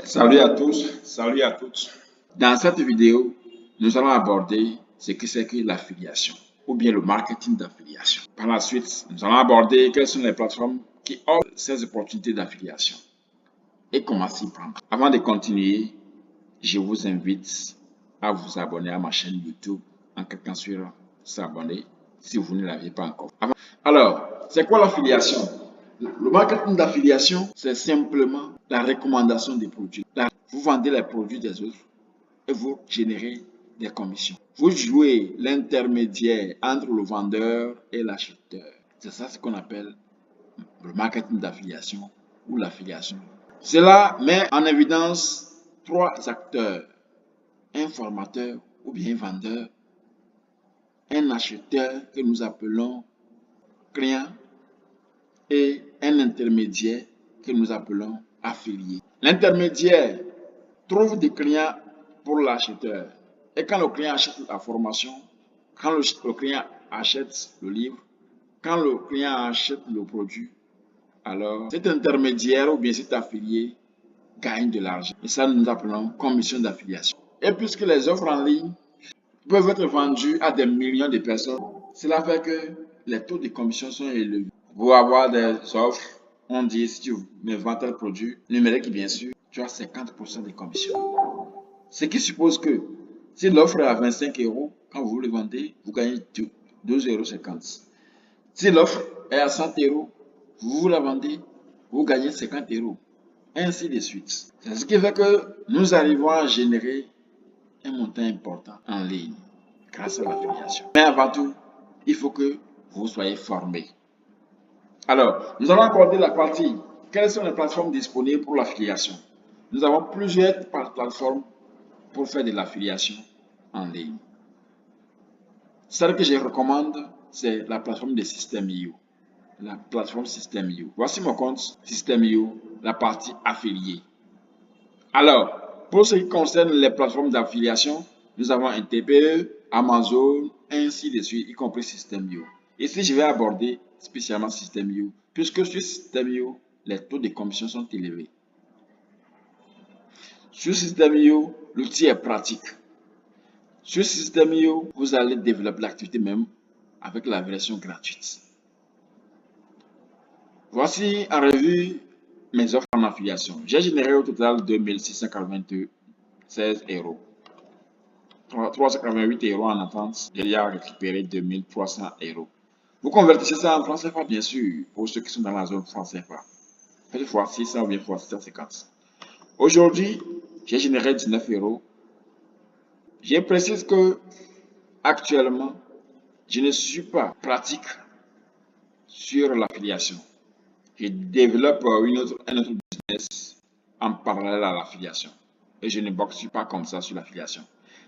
Salut à tous, salut à toutes. Dans cette vidéo, nous allons aborder ce que c'est que l'affiliation ou bien le marketing d'affiliation. Par la suite, nous allons aborder quelles sont les plateformes qui offrent ces opportunités d'affiliation et comment s'y prendre. Avant de continuer, je vous invite à vous abonner à ma chaîne YouTube en cliquant sur s'abonner si vous ne l'avez pas encore. Alors, c'est quoi l'affiliation? Le marketing d'affiliation, c'est simplement la recommandation des produits. Vous vendez les produits des autres et vous générez des commissions. Vous jouez l'intermédiaire entre le vendeur et l'acheteur. C'est ça ce qu'on appelle le marketing d'affiliation ou l'affiliation. Cela met en évidence trois acteurs: un formateur ou bien un vendeur, un acheteur que nous appelons client et un intermédiaire que nous appelons affilié. L'intermédiaire trouve des clients pour l'acheteur. Et quand le client achète la formation, quand le client achète le livre, quand le client achète le produit, alors cet intermédiaire ou bien cet affilié gagne de l'argent. Et ça, nous appelons commission d'affiliation. Et puisque les offres en ligne peuvent être vendues à des millions de personnes, cela fait que les taux de commission sont élevés. Pour avoir des offres, on dit si tu me vends tel produit, numérique bien sûr, tu as 50% de commission. Ce qui suppose que si l'offre est à 25 euros, quand vous le vendez, vous gagnez 2,50 euros. Si l'offre est à 100 euros, vous la vendez, vous gagnez 50 euros. Ainsi de suite. C'est ce qui fait que nous arrivons à générer un montant important en ligne grâce à l'affiliation. Mais avant tout, il faut que vous soyez formés. Alors, nous allons aborder la partie quelles sont les plateformes disponibles pour l'affiliation. Nous avons plusieurs plateformes pour faire de l'affiliation en ligne. Celle que je recommande, c'est la plateforme de System.io. La plateforme System.io. Voici mon compte System.io, la partie affiliée. Alors, pour ce qui concerne les plateformes d'affiliation, nous avons un TPE, Amazon, ainsi de suite, y compris System.io. Ici, je vais aborder spécialement System.io, puisque sur System.io, les taux de commission sont élevés. Sur System.io, l'outil est pratique. Sur System.io, vous allez développer l'activité même avec la version gratuite. Voici en revue mes offres en affiliation. J'ai généré au total 2696 euros. 388 euros en attente. J'ai déjà récupéré 2300 euros. Vous convertissez ça en francs CFA, bien sûr, pour ceux qui sont dans la zone francs CFA. Faites fois 600 ou bien fois 650. Aujourd'hui, j'ai généré 19 euros. Je précise que actuellement, je ne suis pas pratique sur l'affiliation. Je développe un autre business en parallèle à l'affiliation. Et je ne boxe pas comme ça sur l'affiliation.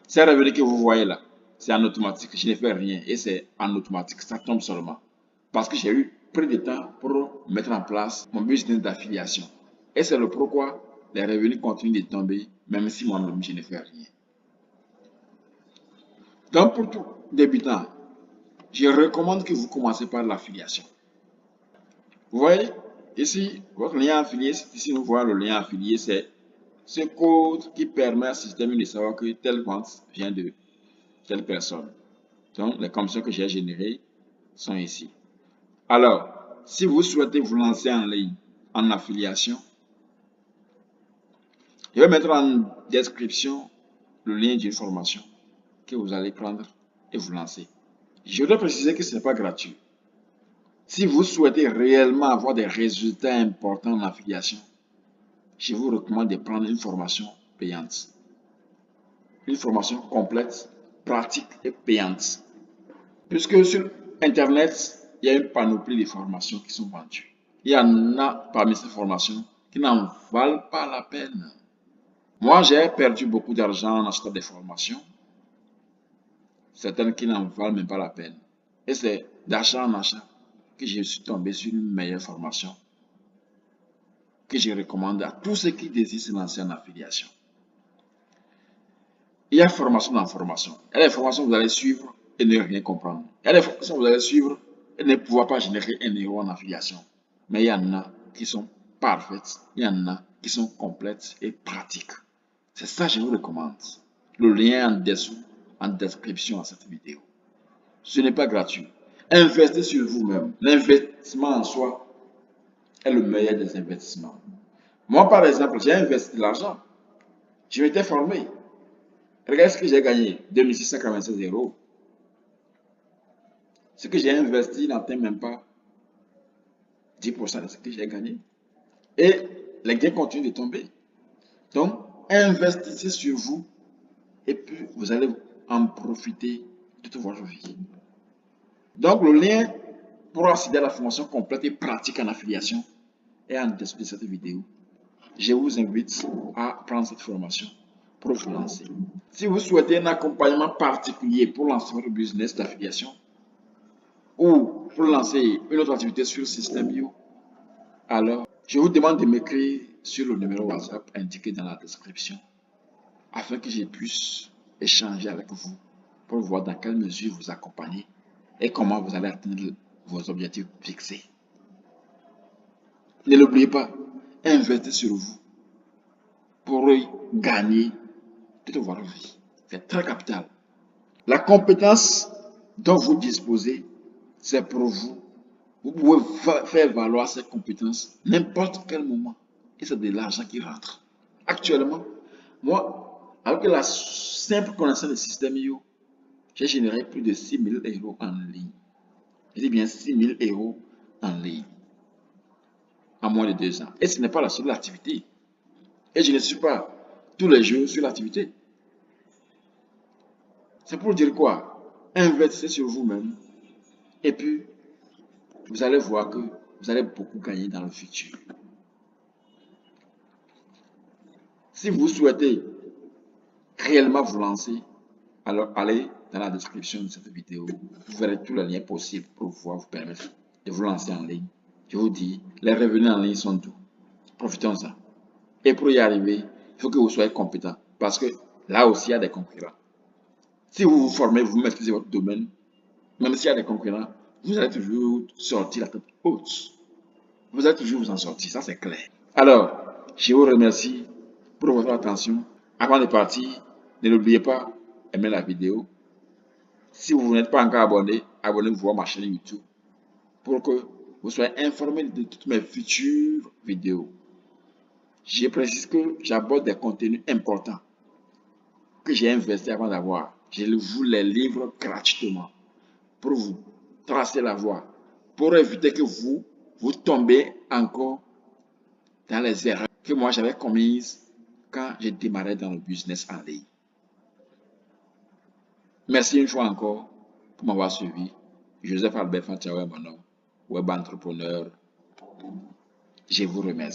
Ces revenus que vous voyez là, c'est en automatique. Je ne fais rien et c'est en automatique. Ça tombe seulement. Parce que j'ai eu pris de temps pour mettre en place mon business d'affiliation. Et c'est le pourquoi les revenus continuent de tomber, même si moi-même je ne fais rien. Donc pour tout débutant, je recommande que vous commencez par l'affiliation. Vous voyez, ici, votre lien affilié, ici nous voyons le lien affilié, c'est ce code qui permet à System de savoir que telle vente vient de telle personne. Donc, les commissions que j'ai générées sont ici. Alors, si vous souhaitez vous lancer en ligne, en affiliation, je vais mettre en description le lien d'une formation que vous allez prendre et vous lancer. Je voudrais préciser que ce n'est pas gratuit. Si vous souhaitez réellement avoir des résultats importants en affiliation, je vous recommande de prendre une formation payante. Une formation complète, pratique et payante. Puisque sur Internet, il y a une panoplie de formations qui sont vendues. Il y en a parmi ces formations qui n'en valent pas la peine. Moi, j'ai perdu beaucoup d'argent en achetant des formations, certaines qui n'en valent même pas la peine. Et c'est d'achat en achat que je suis tombé sur une meilleure formation que je recommande à tous ceux qui désirent se lancer en affiliation. Il y a formation dans formation. Il y a des formations que vous allez suivre et ne rien comprendre. Il y a des formations que vous allez suivre et ne pouvoir pas générer un euro en affiliation. Mais il y en a qui sont parfaites, il y en a qui sont complètes et pratiques. C'est ça que je vous recommande. Le lien en dessous, en description à cette vidéo. Ce n'est pas gratuit. Investissez sur vous-même. L'investissement en soi est le meilleur des investissements. Moi, par exemple, j'ai investi de l'argent. Je m'étais formé. Regardez ce que j'ai gagné, 2696 euros. Ce que j'ai investi n'atteint même pas 10% de ce que j'ai gagné. Et les gains continuent de tomber. Donc, investissez sur vous et puis vous allez en profiter toute votre vie. Donc, le lien pour accéder à la formation complète et pratique en affiliation est en dessous de cette vidéo. Je vous invite à prendre cette formation pour vous lancer. Si vous souhaitez un accompagnement particulier pour lancer votre business d'affiliation ou pour lancer une autre activité sur System.io, alors je vous demande de m'écrire sur le numéro WhatsApp indiqué dans la description afin que je puisse échanger avec vous pour voir dans quelle mesure vous accompagner et comment vous allez atteindre vos objectifs fixés. Ne l'oubliez pas, investissez sur vous pour gagner toute votre vie. C'est très capital. La compétence dont vous disposez, c'est pour vous. Vous pouvez faire valoir cette compétence n'importe quel moment. Et c'est de l'argent qui rentre. Actuellement, moi, avec la simple connaissance du système IO, j'ai généré plus de 6 000 euros en ligne. Je dis bien 6 000 euros en ligne en moins de 2 ans. Et ce n'est pas la seule activité. Et je ne suis pas tous les jours sur l'activité. C'est pour dire quoi? Investissez sur vous-même et puis vous allez voir que vous allez beaucoup gagner dans le futur. Si vous souhaitez réellement vous lancer, alors allez dans la description de cette vidéo. Vous verrez tous les liens possibles pour pouvoir vous permettre de vous lancer en ligne. Je vous dis, les revenus en ligne sont doux. Profitons-en. Et pour y arriver, il faut que vous soyez compétent parce que là aussi, il y a des concurrents. Si vous vous formez, vous maîtrisez votre domaine, même s'il y a des concurrents, vous allez toujours sortir la tête haute. Vous allez toujours vous en sortir, ça c'est clair. Alors, je vous remercie pour votre attention. Avant de partir, ne l'oubliez pas, aimez la vidéo. Si vous n'êtes pas encore abonné, abonnez-vous à ma chaîne YouTube pour que vous soyez informé de toutes mes futures vidéos. Je précise que j'aborde des contenus importants que j'ai investis avant d'avoir. Je vous les livre gratuitement pour vous tracer la voie, pour éviter que vous tombez encore dans les erreurs que moi j'avais commises quand j'ai démarré dans le business en ligne. Merci une fois encore pour m'avoir suivi. Joseph Albert Fantiawe, mon nom, web entrepreneur. Je vous remercie.